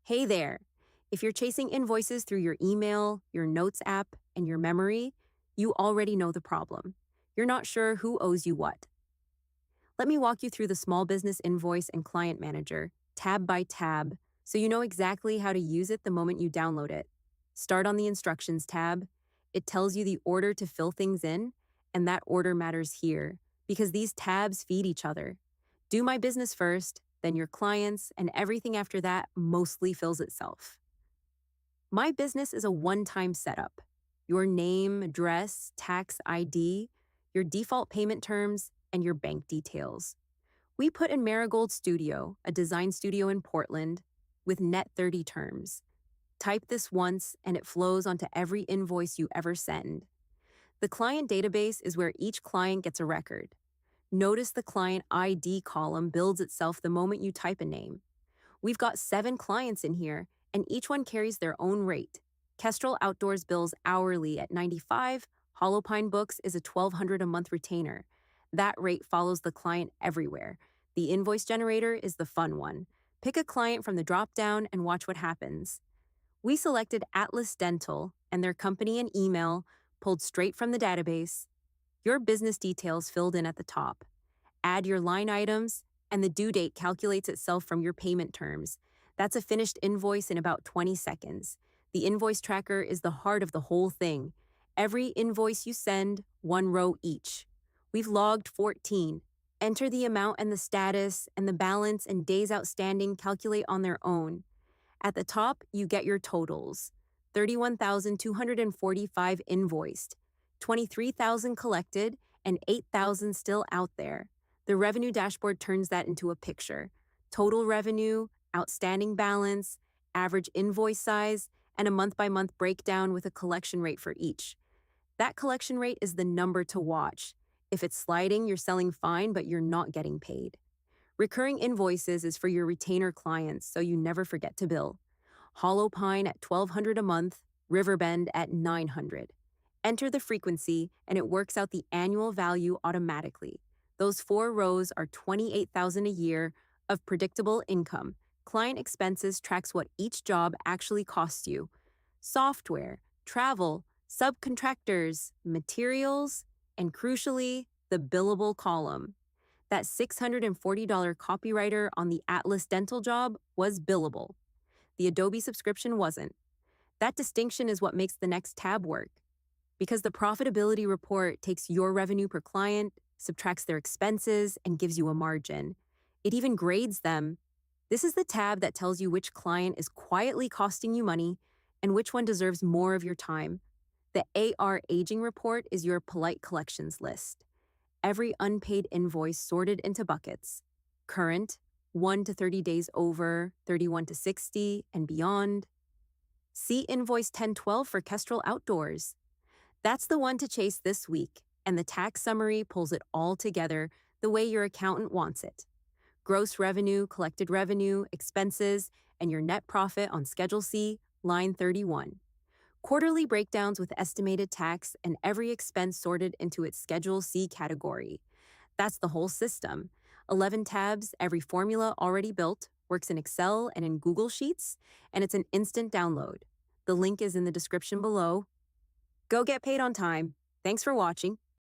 Hey there! If you're chasing invoices through your email, your notes app, and your memory, you already know the problem. You're not sure who owes you what. Let me walk you through the Small Business Invoice and Client Manager, tab by tab, so you know exactly how to use it the moment you download it. Start on the Instructions tab. It tells you the order to fill things in, and that order matters here, because these tabs feed each other. Do My Business first, then your clients, and everything after that mostly fills itself. My Business is a one-time setup. Your name, address, tax ID, your default payment terms, and your bank details. We put in Marigold Studio, a design studio in Portland, with net 30 terms. Type this once, and it flows onto every invoice you ever send. The client database is where each client gets a record. Notice the client ID column builds itself the moment you type a name. We've got 7 clients in here, and each one carries their own rate. Kestrel Outdoors bills hourly at $95, Hollow Pine Books is a $1,200 a month retainer. That rate follows the client everywhere. The Invoice Generator is the fun one. Pick a client from the drop-down and watch what happens. We selected Atlas Dental, and their company and email pulled straight from the database. Your business details filled in at the top. Add your line items, and the due date calculates itself from your payment terms. That's a finished invoice in about 20 seconds. The Invoice Tracker is the heart of the whole thing. Every invoice you send, one row each. We've logged 14. Enter the amount and the status, and the balance and days outstanding calculate on their own. At the top, you get your totals. 31,245 invoiced, 23,000 collected, and 8,000 still out there. The revenue dashboard turns that into a picture. Total revenue, outstanding balance, average invoice size, and a month-by-month breakdown with a collection rate for each. That collection rate is the number to watch. If it's sliding, you're selling fine, but you're not getting paid. Recurring invoices is for your retainer clients, so you never forget to bill. Hollow Pine at $1,200 a month, Riverbend at $900. Enter the frequency, and it works out the annual value automatically. Those 4 rows are $28,000 a year of predictable income. Client expenses tracks what each job actually costs you. Software, travel, subcontractors, materials, and crucially, the billable column. That $640 copywriter on the Atlas Dental job was billable. The Adobe subscription wasn't. That distinction is what makes the next tab work. Because the Profitability Report takes your revenue per client, subtracts their expenses, and gives you a margin. It even grades them. This is the tab that tells you which client is quietly costing you money and which one deserves more of your time. The AR Aging Report is your polite collections list. Every unpaid invoice sorted into buckets. Current, 1 to 30 days over, 31 to 60, and beyond. See Invoice 1012 for Kestrel Outdoors. That's the one to chase this week, and the tax summary pulls it all together the way your accountant wants it. Gross revenue, collected revenue, expenses, and your net profit on Schedule C, line 31. Quarterly breakdowns with estimated tax and every expense sorted into its Schedule C category. That's the whole system. 11 tabs, every formula already built, works in Excel and in Google Sheets, and it's an instant download. The link is in the description below. Go get paid on time. Thanks for watching.